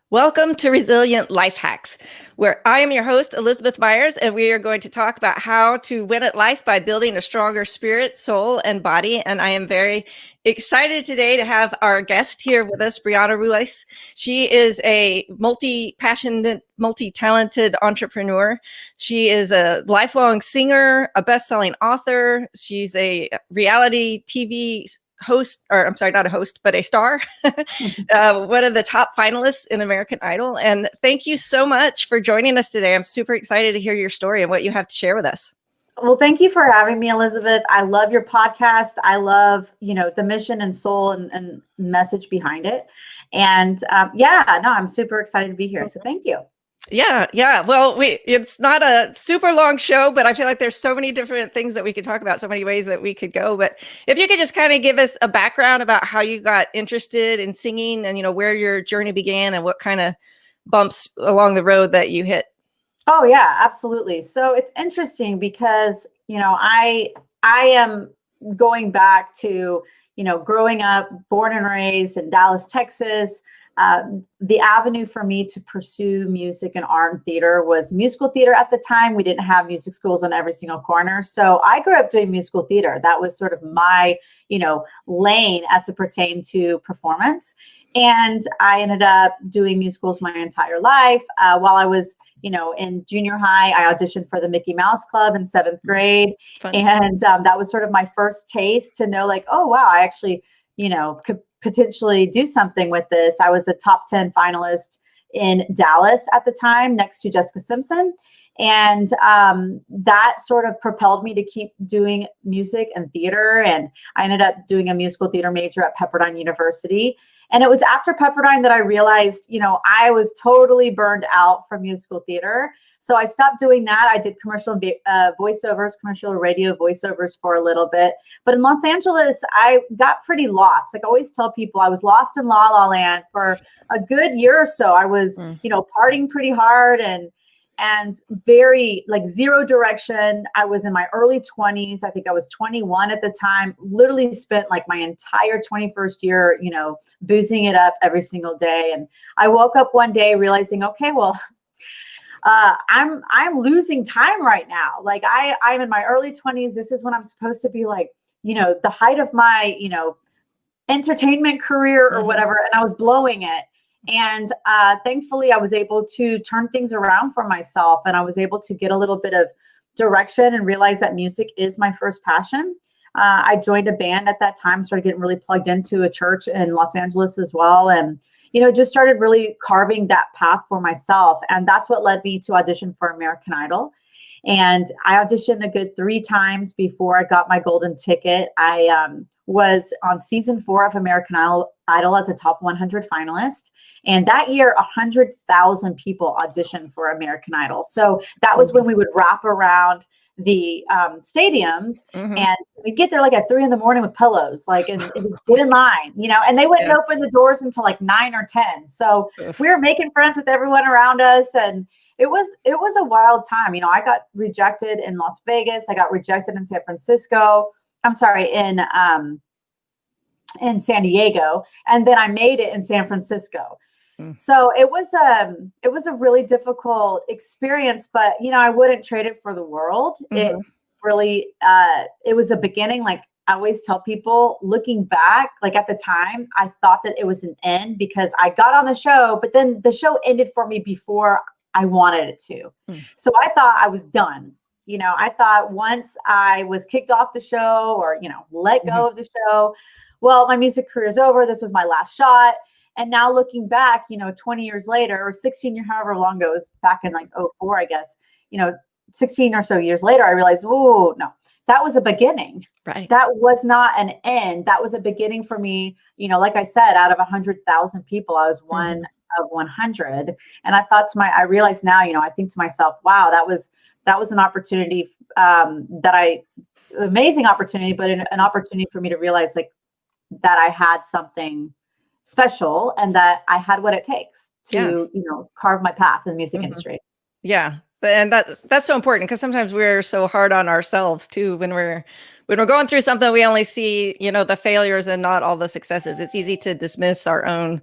Welcome to Resilient Life Hacks, where I am your host, Elizabeth Myers, and we are going to talk about how to win at life by building a stronger spirit, soul, and body. And I am very excited today to have our guest here with us, Brianna Ruelas. She is a multi-passionate, multi-talented entrepreneur. She is a lifelong singer, a best-selling author. She's a reality TV host, or I'm sorry, not a host, but a star, one of the top finalists in American Idol. And thank you so much for joining us today. I'm super excited to hear your story and what you have to share with us. Well, thank you for having me, Elizabeth. I love your podcast. I love, the mission and soul and message behind it. And I'm super excited to be here. So thank you. Yeah. Well, it's not a super long show, but I feel like there's so many different things that we could talk about, so many ways that we could go. But if you could just kind of give us a background about how you got interested in singing and, where your journey began and what kind of bumps along the road that you hit. Oh, yeah, absolutely. So it's interesting because, I am going back to, growing up, born and raised in Dallas, Texas. The avenue for me to pursue music and art and theater was musical theater at the time. We didn't have music schools on every single corner. So I grew up doing musical theater. That was sort of my, lane as it pertained to performance. And I ended up doing musicals my entire life. While I was, in junior high, I auditioned for the Mickey Mouse Club in 7th grade. Fun. And that was sort of my first taste to know, like, oh, wow, I actually, could potentially do something with this. I was a top 10 finalist in Dallas at the time, next to Jessica Simpson. And that sort of propelled me to keep doing music and theater. And I ended up doing a musical theater major at Pepperdine University. And it was after Pepperdine that I realized, I was totally burned out from musical theater. So I stopped doing that. I did commercial voiceovers, commercial radio voiceovers for a little bit. But in Los Angeles, I got pretty lost. Like I always tell people, I was lost in La La Land for a good year or so. I was, partying pretty hard and very like zero direction. I was in my early 20s. I think I was 21 at the time, literally spent like my entire 21st year, boozing it up every single day. And I woke up one day realizing, okay, well, I'm losing time right now. Like I'm in my early 20s. This is when I'm supposed to be like, the height of my, entertainment career or whatever. And I was blowing it. And thankfully, I was able to turn things around for myself. And I was able to get a little bit of direction and realize that music is my first passion. I joined a band at that time, started getting really plugged into a church in Los Angeles as well. And, just started really carving that path for myself. And that's what led me to audition for American Idol. And I auditioned a good 3 times before I got my golden ticket. I was on season 4 of American Idol as a top 100 finalist. And that year, 100,000 people auditioned for American Idol. So that was when we would wrap around the stadiums and we'd get there like at 3 a.m. with pillows, like, and it was get in line, and they wouldn't open the doors until like 9 or 10. So we were making friends with everyone around us. And it was a wild time. I got rejected in Las Vegas. I got rejected in San Francisco. I'm sorry, in San Diego. And then I made it in San Francisco. So it was a really difficult experience, but I wouldn't trade it for the world. It really it was a beginning. Like I always tell people, looking back, like at the time, I thought that it was an end because I got on the show, but then the show ended for me before I wanted it to. So I thought I was done. I thought once I was kicked off the show or let go of the show, well, my music career is over. This was my last shot. And now looking back, 20 years later, or 16 years, however long ago, it was back in like 2004, I guess, 16 or so years later, I realized, oh, no, that was a beginning. Right. That was not an end. That was a beginning for me. Like I said, out of 100,000 people, I was one of 100. And I realized now, I think to myself, wow, that was an opportunity amazing opportunity, but an opportunity for me to realize like that I had something special and that I had what it takes to, carve my path in the music industry. Yeah. And that's so important because sometimes we're so hard on ourselves too. When we're going through something, we only see, the failures and not all the successes. It's easy to dismiss our own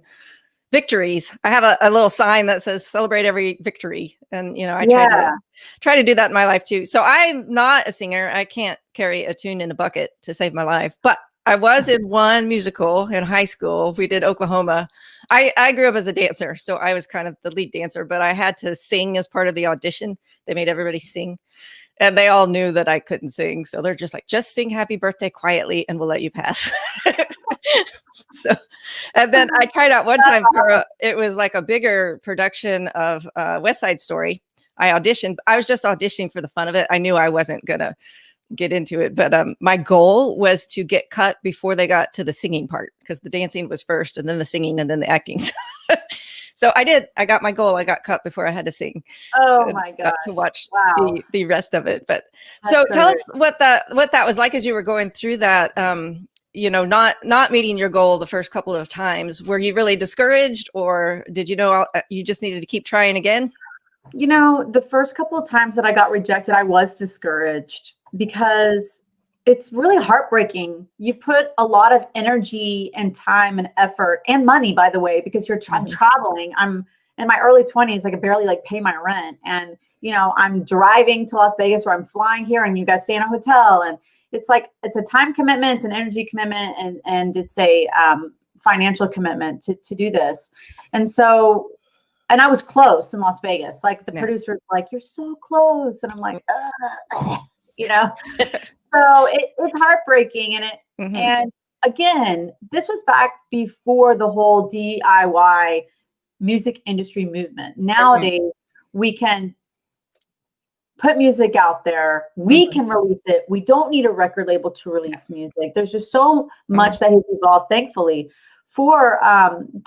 victories. I have a little sign that says celebrate every victory. And, I Yeah. try to do that in my life too. So I'm not a singer. I can't carry a tune in a bucket to save my life, but I was in one musical in high school. We did Oklahoma. I grew up as a dancer, so I was kind of the lead dancer, but I had to sing as part of the audition. They made everybody sing. And they all knew that I couldn't sing. So they're just like, just sing happy birthday quietly and we'll let you pass. So, and then I tried out one time it was like a bigger production of West Side Story. I auditioned. I was just auditioning for the fun of it. I knew I wasn't going to get into it, but my goal was to get cut before they got to the singing part, because the dancing was first and then the singing and then the acting. So I did. I got my goal. I got cut before I had to sing. Oh my gosh. To watch Wow. the rest of it. But That's so tell great. us what that was like as you were going through that. Not meeting your goal the first couple of times. Were you really discouraged, or did you know you just needed to keep trying again? The first couple of times that I got rejected, I was discouraged because it's really heartbreaking. You put a lot of energy and time and effort and money, by the way, because I'm traveling. I'm in my early 20s. I could barely pay my rent. And, I'm driving to Las Vegas, or I'm flying here, and you guys stay in a hotel. And it's a time commitment, it's an energy commitment, and it's a financial commitment to do this. And so, and I was close in Las Vegas. The producers were like, you're so close. And I'm like, So it's heartbreaking, and again, this was back before the whole DIY music industry movement. Nowadays, we can put music out there. We can release it. We don't need a record label to release music. There's just so much that has evolved, thankfully, for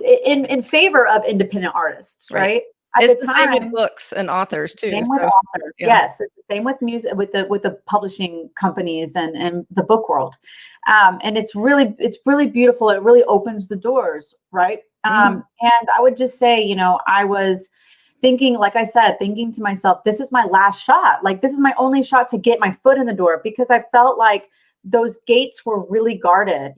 in favor of independent artists, right? It's the same with books and authors too. Same with authors. Yeah. Yes, it's the same with music, with the publishing companies and the book world. And it's really beautiful. It really opens the doors, right? And I would just say, I was thinking to myself, this is my last shot. This is my only shot to get my foot in the door, because I felt like those gates were really guarded.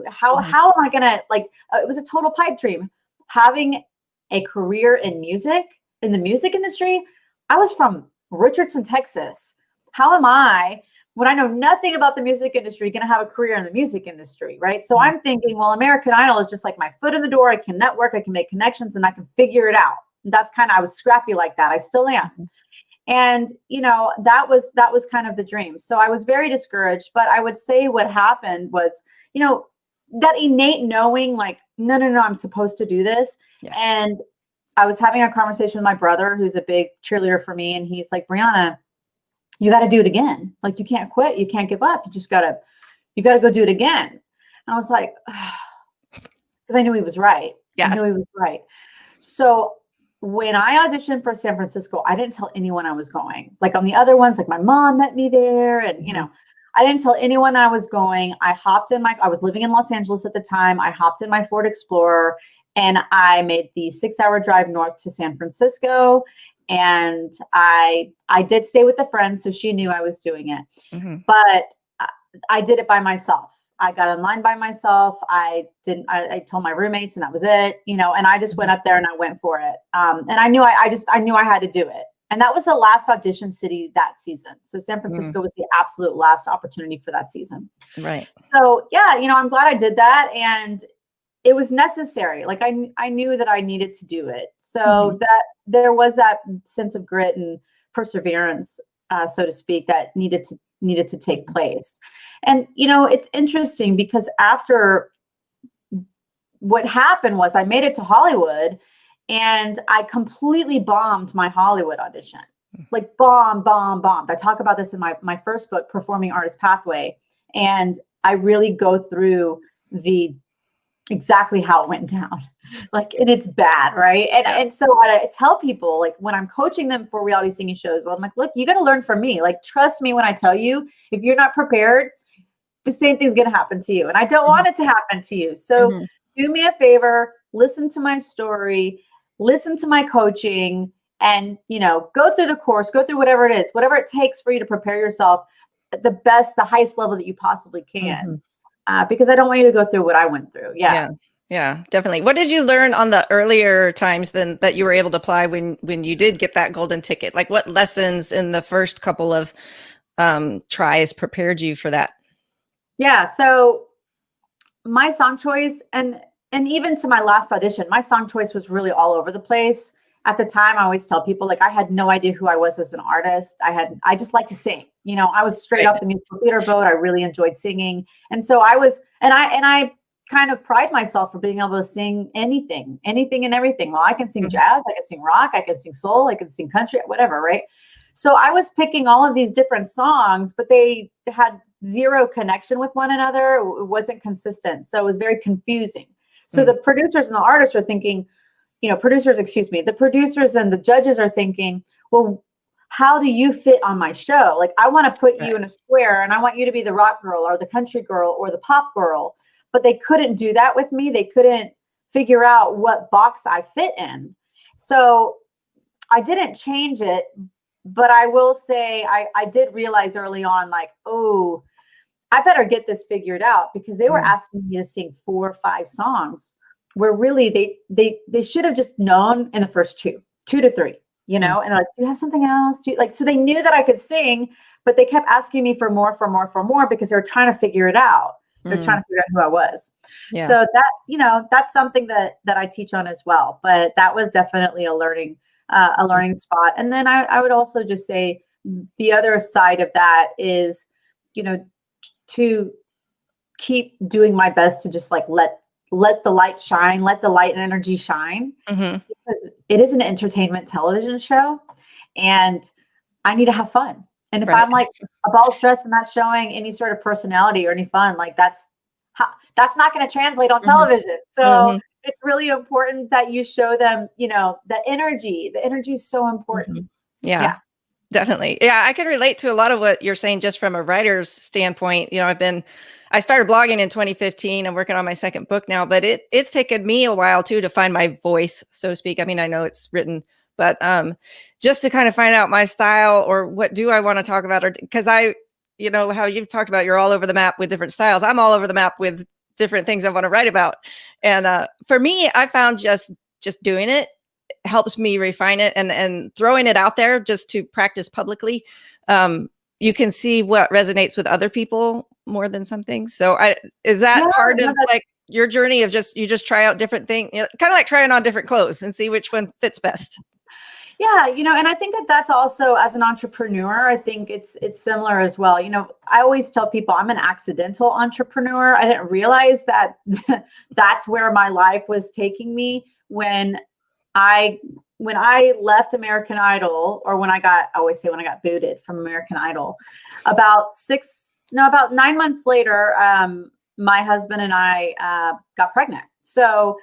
How am I gonna it was a total pipe dream having a career in music, in the music industry. I was from Richardson, Texas. How am I, when I know nothing about the music industry, going to have a career in the music industry, right? So I'm thinking, well, American Idol is just like my foot in the door. I can network, I can make connections, and I can figure it out. And that's I was scrappy like that. I still am. And, that was kind of the dream. So I was very discouraged, but I would say what happened was, that innate knowing, no, I'm supposed to do this. Yeah. And I was having a conversation with my brother, who's a big cheerleader for me. And he's like, Brianna, you got to do it again. You can't quit. You can't give up. You got to go do it again. And I was like, because I knew he was right. Yeah. I knew he was right. So when I auditioned for San Francisco, I didn't tell anyone I was going. On the other ones, my mom met me there, and, I didn't tell anyone I was going. I was living in Los Angeles at the time. I hopped in my Ford Explorer, and I made the 6-hour drive north to San Francisco. And I did stay with a friend, so she knew I was doing it. But I did it by myself. I got online by myself. I told my roommates, and that was it, and I just went up there and I went for it. And I knew I knew I had to do it. And that was the last audition city that season. So San Francisco was the absolute last opportunity for that season. Right. So yeah, I'm glad I did that. And it was necessary. I knew that I needed to do it. So that there was that sense of grit and perseverance, so to speak, that needed to take place. And, it's interesting because after, what happened was I made it to Hollywood, and I completely bombed my Hollywood audition. Bombed. I talk about this in my first book, Performing Artist Pathway. And I really go through exactly how it went down. And it's bad, right? And so what I tell people, when I'm coaching them for reality singing shows, I'm like, look, you got to learn from me. Trust me when I tell you, if you're not prepared, the same thing's going to happen to you. And I don't want it to happen to you. So do me a favor, listen to my story, listen to my coaching, and, go through the course, go through whatever it takes for you to prepare yourself at the highest level that you possibly can. Because I don't want you to go through what I went through. Yeah. Yeah, definitely. What did you learn on the earlier times then that you were able to apply when you did get that golden ticket? Like what lessons in the first couple of tries prepared you for that? Yeah. So my song choice and even to my last audition, my song choice was really all over the place. At the time, I always tell people like I had no idea who I was as an artist. I just like to sing. You know, I was straight Right. up the musical theater boat. I really enjoyed singing. And so I kind of pride myself for being able to sing anything and everything. Well, I can sing Mhm. jazz, I can sing rock, I can sing soul, I can sing country, whatever, right? So I was picking all of these different songs, but they had zero connection with one another. It wasn't consistent. So it was very confusing. So Mm. the producers and the artists are thinking, the producers and the judges are thinking, well, how do you fit on my show? Like, I want to put Right. you in a square and I want you to be the rock girl or the country girl or the pop girl. But they couldn't do that with me. They couldn't figure out what box I fit in. So I didn't change it, but I will say I did realize early on, like, oh, I better get this figured out because they were Mm. asking me to sing 4 or 5 songs where really they should have just known in the first 2 to 3, Mm. and they're like, do you have something else? So they knew that I could sing, but they kept asking me for more, because they were trying to figure it out. They're trying Mm. to figure out who I was. Yeah. So that's something that I teach on as well. But that was definitely a Mm. learning spot. And then I would also just say the other side of that is, you know, to keep doing my best to just like let the light shine, let the light and energy shine, Mhm. because it is an entertainment television show and I need to have fun. And if Right. I'm like a ball of stress and not showing any sort of personality or any fun, like that's not going to translate on Mhm. television. So Mhm. it's really important that you show them, the energy. The energy is so important. Mhm. Yeah. Yeah. Definitely. Yeah, I can relate to a lot of what you're saying just from a writer's standpoint. I started blogging in 2015. I'm working on my second book now, but it's taken me a while too to find my voice, so to speak. I mean, I know it's written, but just to kind of find out my style or what do I want to talk about, or because how you've talked about, you're all over the map with different styles. I'm all over the map with different things I want to write about. And for me, I found just doing it helps me refine it, and throwing it out there just to practice publicly. You can see what resonates with other people more than some things. So is Yeah. that part No, of like your journey of you just try out different things, kind of like trying on different clothes and see which one fits best? Yeah, and I think that's also, as an entrepreneur, I think it's similar as well. I always tell people I'm an accidental entrepreneur. I didn't realize that that's where my life was taking me I when I left American Idol, or I always say when I got booted from American Idol, about 9 months later, my husband and I got pregnant. So,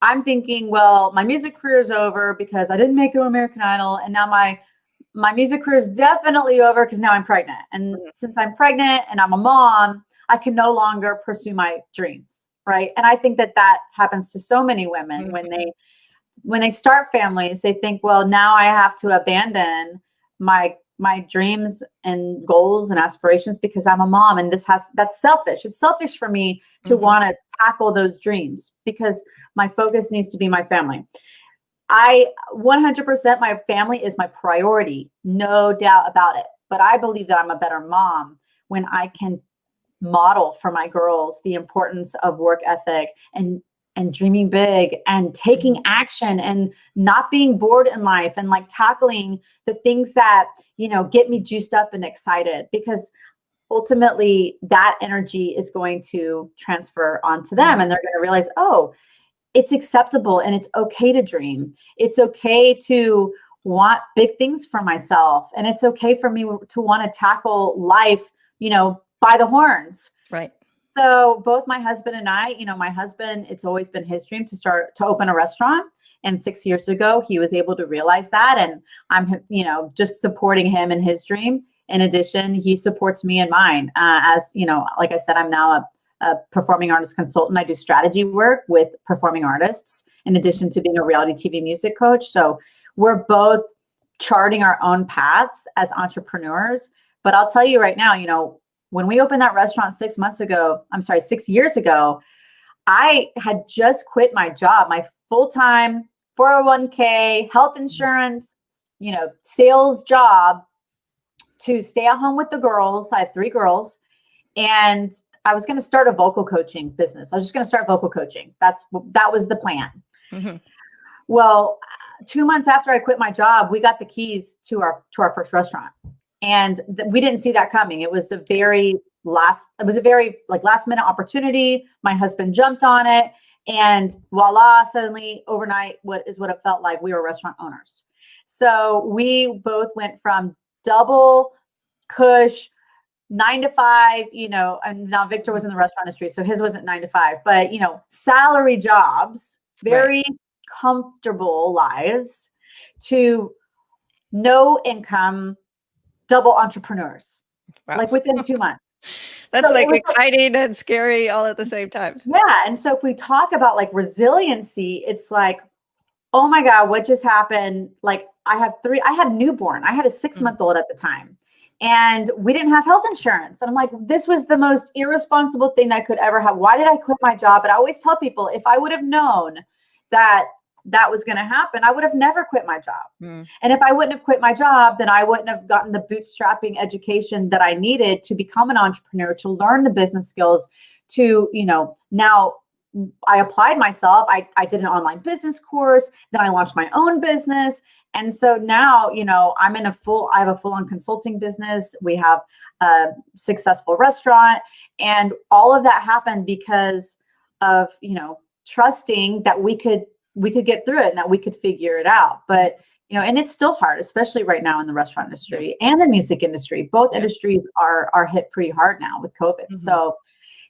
I'm thinking, well, my music career is over because I didn't make it to American Idol, and now my music career is definitely over because now I'm pregnant. And Mhm. since I'm pregnant and I'm a mom, I can no longer pursue my dreams, right? And I think that happens to so many women when they start families. They think, well, now I have to abandon my dreams and goals and aspirations because I'm a mom, and that's selfish. It's selfish for me to Mhm. want to tackle those dreams because my focus needs to be my family. I 100%, my family is my priority, no doubt about it. But I believe that I'm a better mom when I can model for my girls the importance of work ethic and dreaming big and taking Mhm. action and not being bored in life and like tackling the things that get me juiced up and excited, because ultimately that energy is going to transfer onto them, Mhm. and they're going to realize, oh, it's acceptable and it's okay to dream. It's okay to want big things for myself, and it's okay for me to want to tackle life, by the horns. Right. So both my husband and I, my husband, it's always been his dream to open a restaurant. And 6 years ago, he was able to realize that. And I'm, just supporting him in his dream. In addition, he supports me in mine. As like I said, I'm now a performing artist consultant. I do strategy work with performing artists, in addition to being a reality TV music coach. So we're both charting our own paths as entrepreneurs. But I'll tell you right now, when we opened that restaurant 6 years ago, I had just quit my job, my full-time 401k, health insurance, sales job to stay at home with the girls. I have 3 girls, and I was going to start a vocal coaching business. I was just going to start vocal coaching. That was the plan. Mm-hmm. Well, 2 months after I quit my job, we got the keys to our first restaurant, and we didn't see that coming. It was a very last minute opportunity. My husband jumped on it, and voila, suddenly overnight, what it felt like, we were restaurant owners. So we both went from double cush 9 to 5, and now Victor was in the restaurant industry, so his wasn't 9 to 5, but salary jobs, very comfortable lives, to no income, double entrepreneurs, like within 2 months. That's like exciting and scary all at the same time. Yeah. And so if we talk about like resiliency, it's like, oh my God, what just happened? Like I had a newborn. I had a 6-month-old at the time, and we didn't have health insurance. And I'm like, this was the most irresponsible thing that I could ever have. Why did I quit my job? But I always tell people, if I would have known that was going to happen, I would have never quit my job. And if I wouldn't have quit my job, then I wouldn't have gotten the bootstrapping education that I needed to become an entrepreneur, to learn the business skills, to, now I applied myself. I did an online business course, then I launched my own business. And so now, I have a full-on consulting business. We have a successful restaurant, and all of that happened because of, trusting that we could get through it and that we could figure it out. But, and it's still hard, especially right now in the restaurant industry and the music industry. Both industries are hit pretty hard now with COVID. So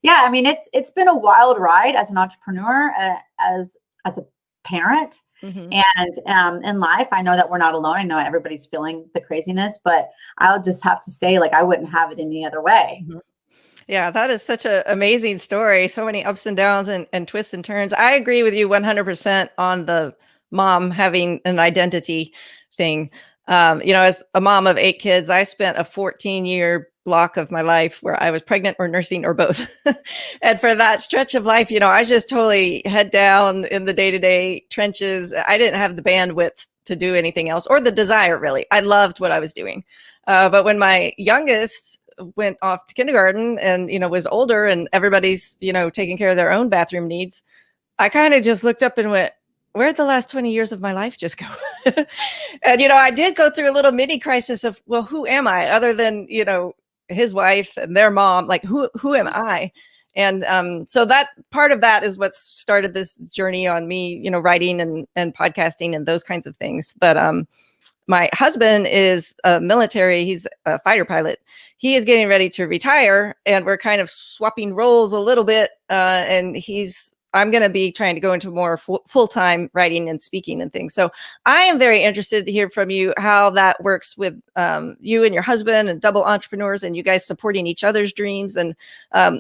yeah, I mean, it's been a wild ride as an entrepreneur, as a parent, and in life. I know that we're not alone. I know everybody's feeling the craziness, but I'll just have to say, like, I wouldn't have it any other way. Yeah, that is such an amazing story. So many ups and downs and twists and turns. I agree with you 100% on the mom having an identity thing. As a mom of 8 kids, I spent a 14-year block of my life where I was pregnant or nursing or both. And for that stretch of life, I just totally head down in the day-to-day trenches. I didn't have the bandwidth to do anything else, or the desire, really. I loved what I was doing. But when my youngest went off to kindergarten and, was older, and everybody's, taking care of their own bathroom needs, I kind of just looked up and went, where'd the last 20 years of my life just go? And, I did go through a little mini crisis of, well, who am I other than, his wife and their mom? Like, who am I? And so that part of that is what started this journey on me, writing and podcasting and those kinds of things. But my husband is a military. He's a fighter pilot. He is getting ready to retire, and we're kind of swapping roles a little bit. And I'm going to be trying to go into more full-time writing and speaking and things. So I am very interested to hear from you how that works with you and your husband and double entrepreneurs, and you guys supporting each other's dreams. And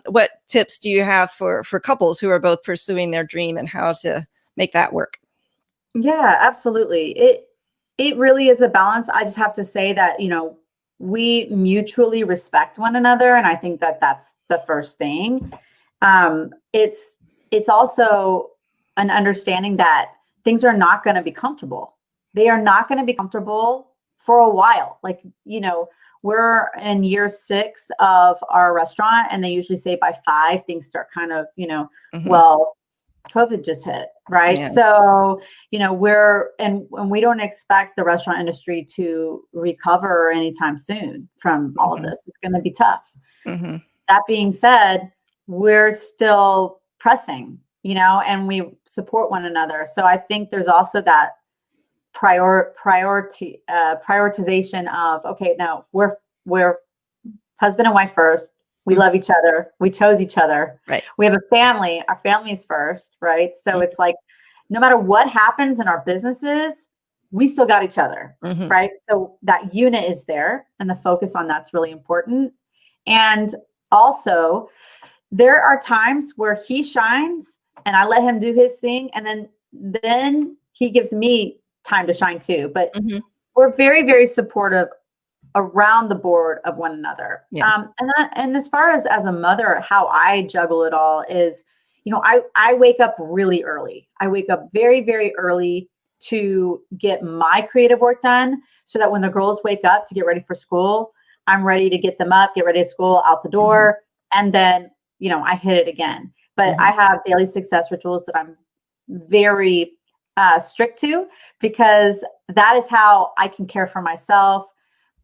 what tips do you have for couples who are both pursuing their dream, and how to make that work? Yeah, absolutely. It really is a balance. I just have to say that, we mutually respect one another. And I think that that's the first thing. It's also an understanding that things are not going to be comfortable. They are not going to be comfortable for a while. Like, we're in year 6 of our restaurant, and they usually say by 5, things start kind of, well, COVID just hit, right? Yeah. So, we don't expect the restaurant industry to recover anytime soon from all of this. It's going to be tough. That being said, we're still pressing, and we support one another. So I think there's also that prioritization of, okay, no, we're husband and wife first. We love each other. We chose each other. Right. We have a family. Our family's first, right? So it's like, no matter what happens in our businesses, we still got each other, right? So that unit is there, and the focus on that's really important. And also, there are times where he shines and I let him do his thing, and then he gives me time to shine too. But we're very, very supportive around the board of one another. Yeah. And as far as a mother, how I juggle it all is, I wake up really early. I wake up very, very early to get my creative work done so that when the girls wake up to get ready for school, I'm ready to get them up, get ready to school, out the door, and then, I hit it again. But I have daily success rituals that I'm very strict to, because that is how I can care for myself.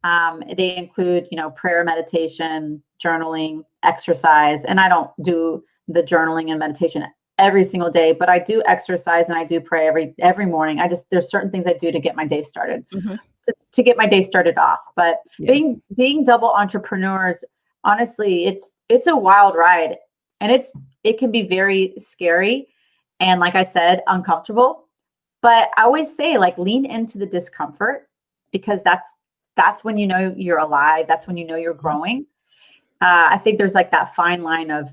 They include, prayer, meditation, journaling, exercise, and I don't do the journaling and meditation every single day, but I do exercise and I do pray every morning. There's certain things I do to get my day started, to get my day started off. But being double entrepreneurs, honestly, it's a wild ride, and it can be very scary. And like I said, uncomfortable, but I always say, like, lean into the discomfort, because that's when you're alive. That's when you're growing. I think there's like that fine line of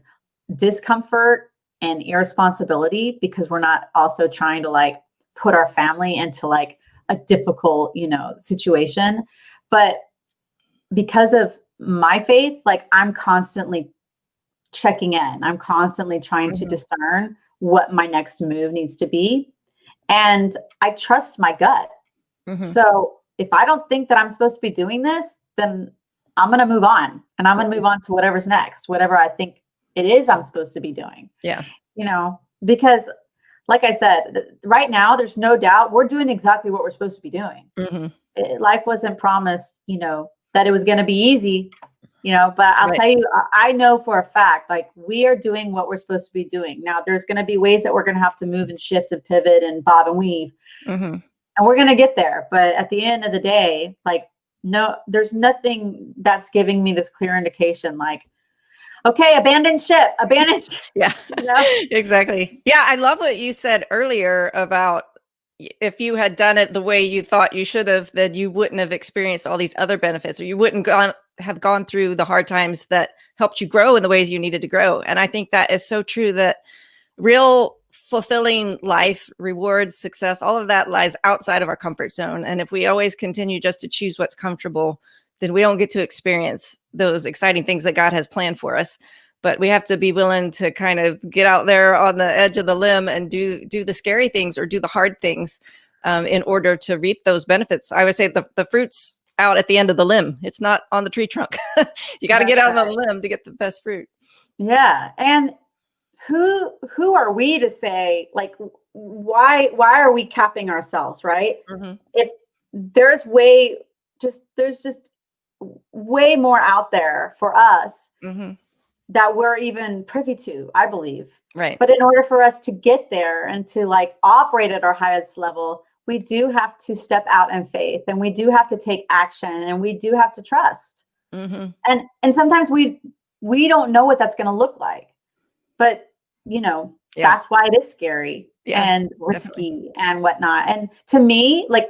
discomfort and irresponsibility, because we're not also trying to like put our family into like a difficult, situation. But because of my faith, like, I'm constantly checking in. I'm constantly trying to discern what my next move needs to be. And I trust my gut. So if I don't think that I'm supposed to be doing this, then I'm going to move on, and I'm going to move on to whatever's next, whatever I think it is I'm supposed to be doing. Yeah. Because like I said, right now, there's no doubt we're doing exactly what we're supposed to be doing. Life wasn't promised, that it was going to be easy, but I'll tell you, I know for a fact, like, we are doing what we're supposed to be doing. Now, there's going to be ways that we're going to have to move and shift and pivot and bob and weave. And we're going to get there. But at the end of the day, like, no, there's nothing that's giving me this clear indication, like, okay, abandon ship. Yeah, exactly. Yeah. I love what you said earlier about, if you had done it the way you thought you should have, then you wouldn't have experienced all these other benefits, or you wouldn't have gone through the hard times that helped you grow in the ways you needed to grow. And I think that is so true, that real fulfilling life, rewards, success, all of that lies outside of our comfort zone. And if we always continue just to choose what's comfortable, then we don't get to experience those exciting things that God has planned for us. But we have to be willing to kind of get out there on the edge of the limb and do the scary things, or do the hard things, in order to reap those benefits. I would say the fruit's out at the end of the limb. It's not on the tree trunk. You got to get out on the limb to get the best fruit. Yeah. And who are we to say, like, why are we capping ourselves, right? If there's just way more out there for us that we're even privy to, I believe. Right. But in order for us to get there and to like operate at our highest level, we do have to step out in faith, and we do have to take action, and we do have to trust. And sometimes we don't know what that's going to look like, but that's why it is scary and risky and whatnot. And to me, like,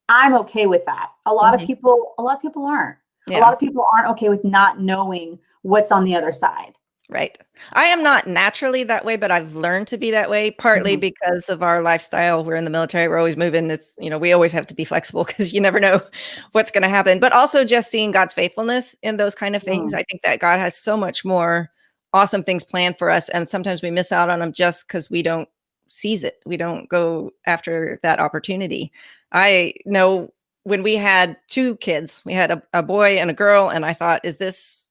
I'm okay with that. A lot of people aren't. A lot of people aren't okay with not knowing what's on the other side. Right. I am not naturally that way, but I've learned to be that way, partly because of our lifestyle. We're in the military. We're always moving. It's, we always have to be flexible, because you never know what's going to happen. But also just seeing God's faithfulness in those kind of things. I think that God has so much more awesome things planned for us. And sometimes we miss out on them just because we don't seize it. We don't go after that opportunity. I know when we had 2 kids, we had a boy and a girl, and I thought, is this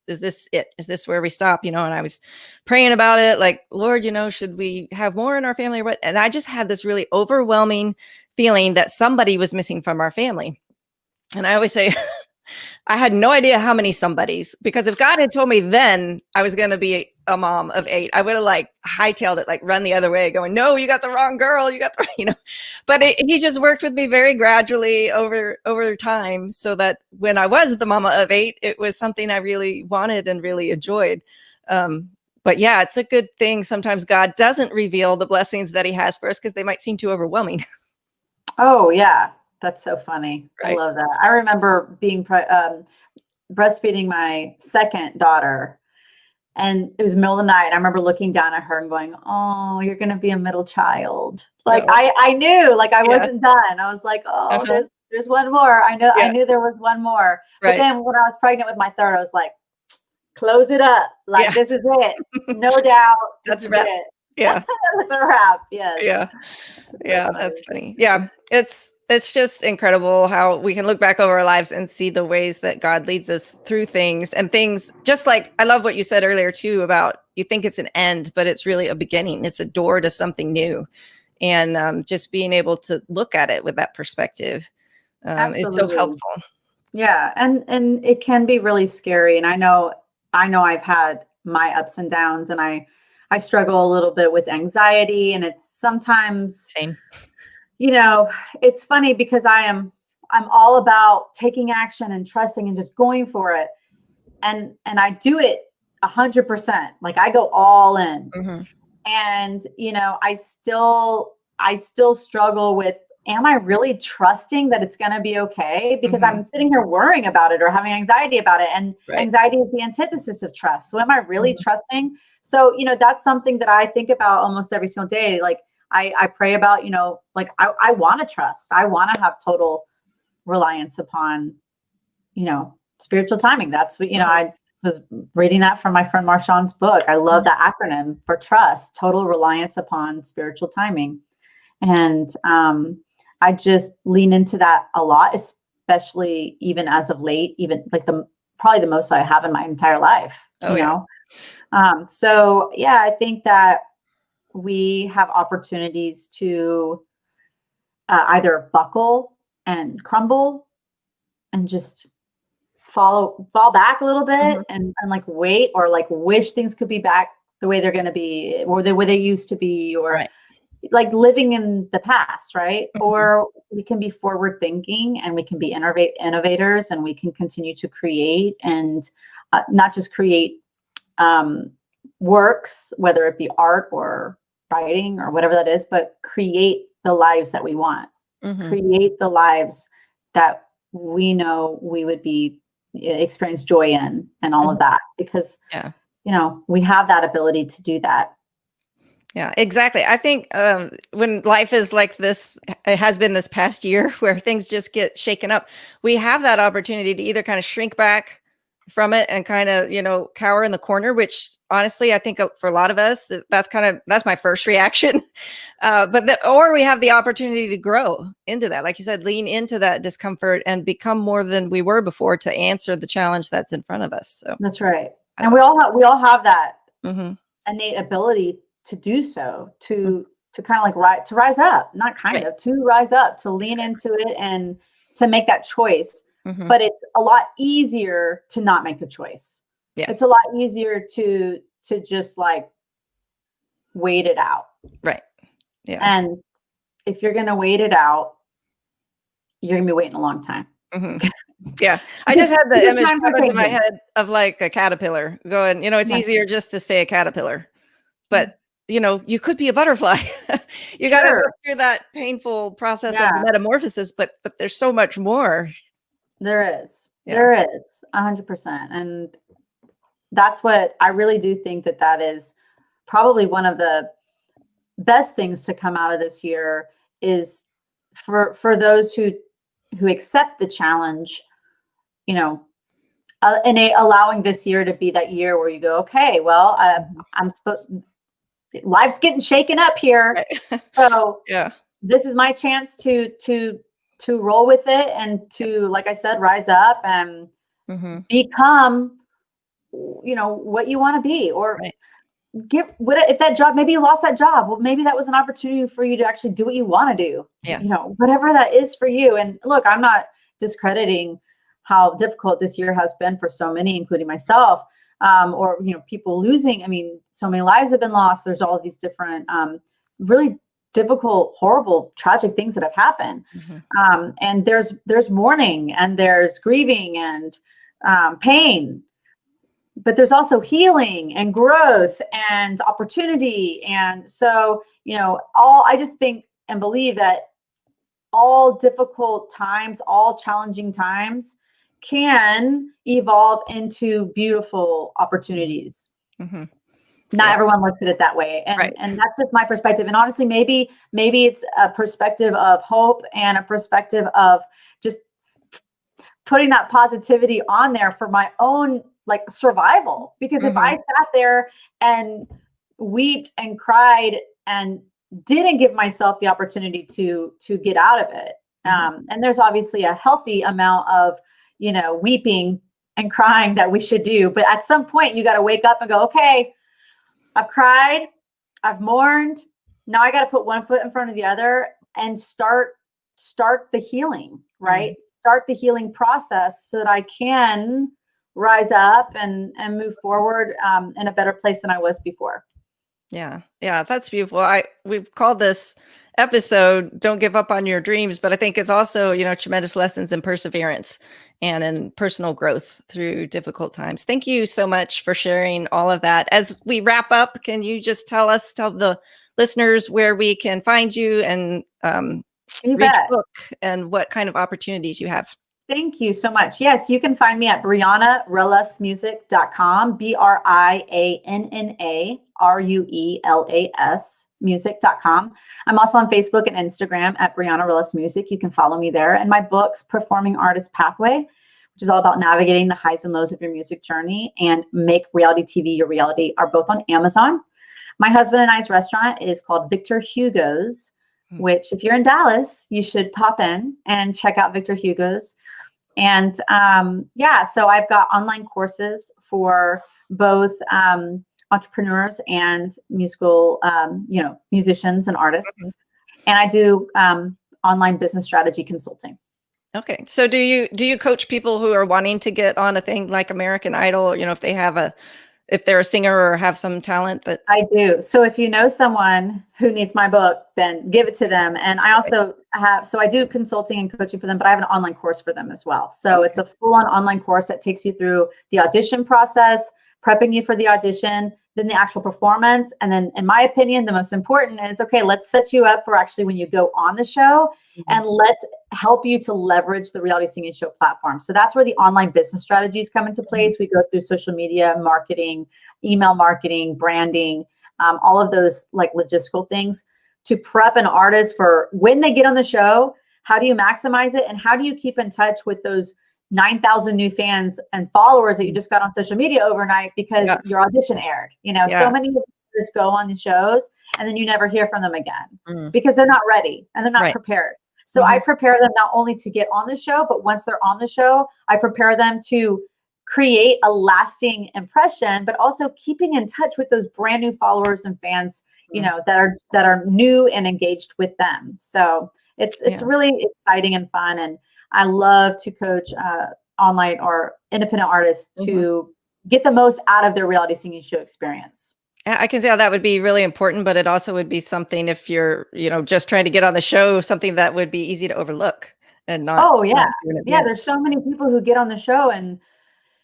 it? Is this where we stop? And I was praying about it, like, Lord, should we have more in our family or what? And I just had this really overwhelming feeling that somebody was missing from our family. And I always say, I had no idea how many somebodies, because if God had told me then I was going to be a mom of 8, I would have like hightailed it, like run the other way, going, no, you got the wrong girl. You got the, but he just worked with me very gradually over time, so that when I was the mama of 8, it was something I really wanted and really enjoyed. But yeah, it's a good thing. Sometimes God doesn't reveal the blessings that he has for us, because they might seem too overwhelming. Oh yeah. That's so funny. Right. I love that. I remember being breastfeeding my second daughter, and it was the middle of the night. I remember looking down at her and going, oh, you're going to be a middle child. Like, I knew, like, I wasn't done. I was like, oh, there's one more. I knew there was one more. But then when I was pregnant with my third, I was like, close it up. Like, this is it. No doubt. That's right. Yeah. That's a wrap. Yes. Yeah. Yeah. That's That's funny. Yeah. It's just incredible how we can look back over our lives and see the ways that God leads us through things, and things just like, I love what you said earlier too, about you think it's an end, but it's really a beginning. It's a door to something new. And just being able to look at it with that perspective is so Absolutely. helpful. Yeah. And it can be really scary. And I know I've had my ups and downs, and I struggle a little bit with anxiety, and it's sometimes, Same. it's funny because I'm all about taking action and trusting and just going for it. And I do it 100%. Like I go all in. Mhm. And, I still struggle with, am I really trusting that it's going to be okay? Because Mhm. I'm sitting here worrying about it or having anxiety about it. And Right. anxiety is the antithesis of trust. So am I really Mhm. trusting? So, that's something that I think about almost every single day. Like I pray about, like I want to trust. I want to have total reliance upon, spiritual timing. That's what, Mhm. I was reading that from my friend Marshawn's book. I love that acronym for trust, total reliance upon spiritual timing. And I just lean into that a lot, especially even as of late, even like probably the most I have in my entire life, Oh yeah. So yeah, I think that we have opportunities to either buckle and crumble and just fall back a little bit Mhm. and like wait, or like wish things could be back the way they're going to be, or the way they used to be, or Right. like living in the past, right? Mhm. Or we can be forward thinking, and we can be innovators, and we can continue to create, and not just create um, works, whether it be art or writing or whatever that is, but create the lives that we want, Mhm. create the lives that we know we would be experience joy in, and all Mhm. of that, because Yeah. we have that ability to do that. Yeah, exactly. I think when life is like this, it has been this past year where things just get shaken up. We have that opportunity to either kind of shrink back from it and kind of, cower in the corner, which honestly, I think for a lot of us, that's my first reaction. Or we have the opportunity to grow into that. Like you said, lean into that discomfort and become more than we were before to answer the challenge that's in front of us. So That's right. I And love we all have that it. innate ability to do so, to kind of like rise up, not kind Right. of, to rise up, to lean Exactly. into it, and to make that choice. Hmm. But it's a lot easier to not make the choice. Yeah. It's a lot easier to just like wait it out. Right. Yeah. And if you're going to wait it out, you're going to be waiting a long time. Hmm. Yeah. I because, just had the because image times pop are into my changing. head of like a caterpillar going, it's Yeah. easier just to stay a caterpillar, but you could be a butterfly. You got to go Sure. through that painful process of Yeah. metamorphosis, but there's so much more. There is. Yeah. There is 100%. And that's what I really do think, that is probably one of the best things to come out of this year, is for those who accept the challenge, you know, allowing this year to be that year where you go, okay, well, Mhm. I'm supposed, life's getting shaken up here, Right. so Yeah. this is my chance to roll with it, and Yep. to, like I said, rise up and Hmm. become, what you want to be, or Right. if that job, maybe you lost that job, well, maybe that was an opportunity for you to actually do what you want to do, Yeah. whatever that is for you. And look, I'm not discrediting how difficult this year has been for so many, including myself, or people losing. I mean, so many lives have been lost. There's all of these different really difficult, horrible, tragic things that have happened. Hmm. And there's mourning, and there's grieving, and pain, but there's also healing and growth and opportunity. And so, I just think and believe that all difficult times, all challenging times can evolve into beautiful opportunities. Hmm. Not Yeah. everyone looks at it that way. And Right. that's just my perspective. And honestly, maybe it's a perspective of hope, and a perspective of just putting that positivity on there for my own like survival. Because if I Hmm. sat there and wept and cried and didn't give myself the opportunity to get out of it. And there's obviously a healthy amount of, weeping and crying that we should do. But at some point you got to wake up and go, okay, I've cried, I've mourned. Now I got to put one foot in front of the other and start the healing, right? Start the healing process so that I can rise up and move forward in a better place than I was before. Yeah. Yeah. That's beautiful. We've called this episode "Don't Give Up on Your Dreams," but I think it's also, tremendous lessons in perseverance and in personal growth through difficult times. Thank you so much for sharing all of that. As we wrap up, can you just tell the listeners where we can find you and read your book and what kind of opportunities you have? Thank you so much. Yes, you can find me at briannaruelasmusic.com, BriannaRuelas music.com. I'm also on Facebook and Instagram at Brianna Ruelas Music. You can follow me there. And my books, Performing Artist Pathway, which is all about navigating the highs and lows of your music journey, and Make Reality TV Your Reality, are both on Amazon. My husband and I's restaurant is called Victor Hugo's, which if you're in Dallas, you should pop in and check out Victor Hugo's. And so I've got online courses for both entrepreneurs and musicians and artists. And I do online business strategy consulting. Okay. So do you coach people who are wanting to get on a thing like American Idol, if they're a singer or have some talent? That I do. So if you know someone who needs my book, then give it to them. And I also I do consulting and coaching for them, but I have an online course for them as well. So it's a full-on online course that takes you through the audition process, prepping you for the audition, then the actual performance. And then, in my opinion, the most important is, okay, let's set you up for actually when you go on the show, and let's help you to leverage the reality singing show platform. So that's where the online business strategies come into place. We go through social media marketing, email marketing, branding, all of those like logistical things to prep an artist for when they get on the show. How do you maximize it? And how do you keep in touch with those 9,000 new fans and followers that you just got on social media overnight because your audition aired? So many just go on the shows and then you never hear from them again because they're not ready and they're not prepared. So I prepare them not only to get on the show, but once they're on the show, I prepare them to create a lasting impression, but also keeping in touch with those brand new followers and fans, that are new and engaged with them. So it's really exciting and fun. And I love to coach online or independent artists to get the most out of their reality singing show experience. I can see how that would be really important, but it also would be something, if you're, just trying to get on the show, something that would be easy to overlook and not. Oh yeah. Yeah. There's so many people who get on the show and,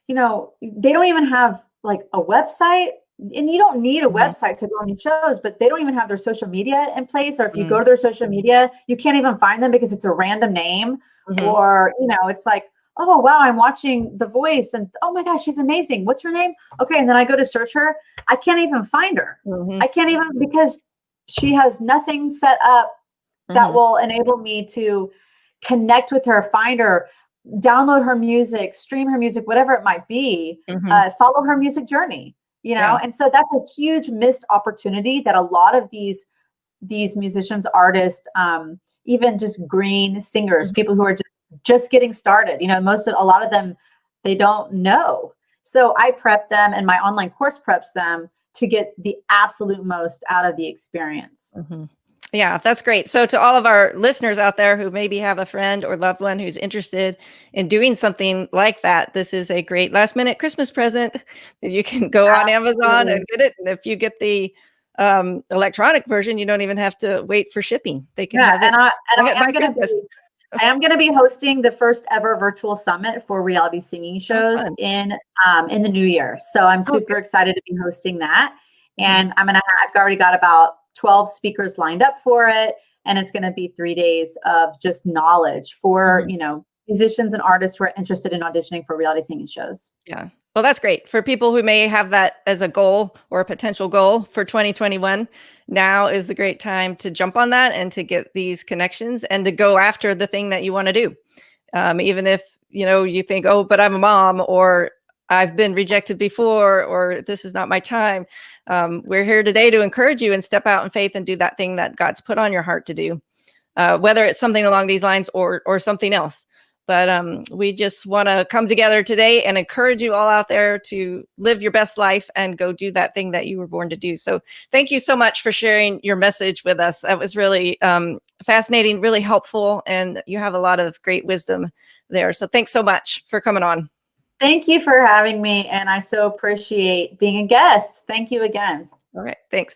they don't even have like a website, and you don't need a website to go on these shows, but they don't even have their social media in place. Or if you go to their social media, you can't even find them because it's a random name or, it's like, oh, wow, I'm watching The Voice and oh my gosh, she's amazing. What's her name? Okay. And then I go to search her. I can't even find her. I can't even, because she has nothing set up that will enable me to connect with her, find her, download her music, stream her music, whatever it might be, follow her music journey, And so that's a huge missed opportunity that a lot of these musicians, artists, even just green singers, people who are just getting started, a lot of them, they don't know. So I prep them, and my online course preps them to get the absolute most out of the experience. Yeah, that's great. So to all of our listeners out there who maybe have a friend or loved one who's interested in doing something like that, this is a great last minute Christmas present. You can go on Amazon and get it. And if you get the electronic version, you don't even have to wait for shipping. They can have it. I am going to be hosting the first ever virtual summit for reality singing shows in the new year. So I'm super excited to be hosting that. And I've already got about 12 speakers lined up for it. And it's going to be 3 days of just knowledge for, musicians and artists who are interested in auditioning for reality singing shows. Yeah. Well, that's great for people who may have that as a goal or a potential goal for 2021. Now is the great time to jump on that and to get these connections and to go after the thing that you want to do. Even if, you think, oh, but I'm a mom, or I've been rejected before, or this is not my time. We're here today to encourage you and step out in faith and do that thing that God's put on your heart to do, whether it's something along these lines or something else. But we just want to come together today and encourage you all out there to live your best life and go do that thing that you were born to do. So thank you so much for sharing your message with us. That was really fascinating, really helpful, and you have a lot of great wisdom there. So thanks so much for coming on. Thank you for having me, and I so appreciate being a guest. Thank you again. All right. Thanks. Bye.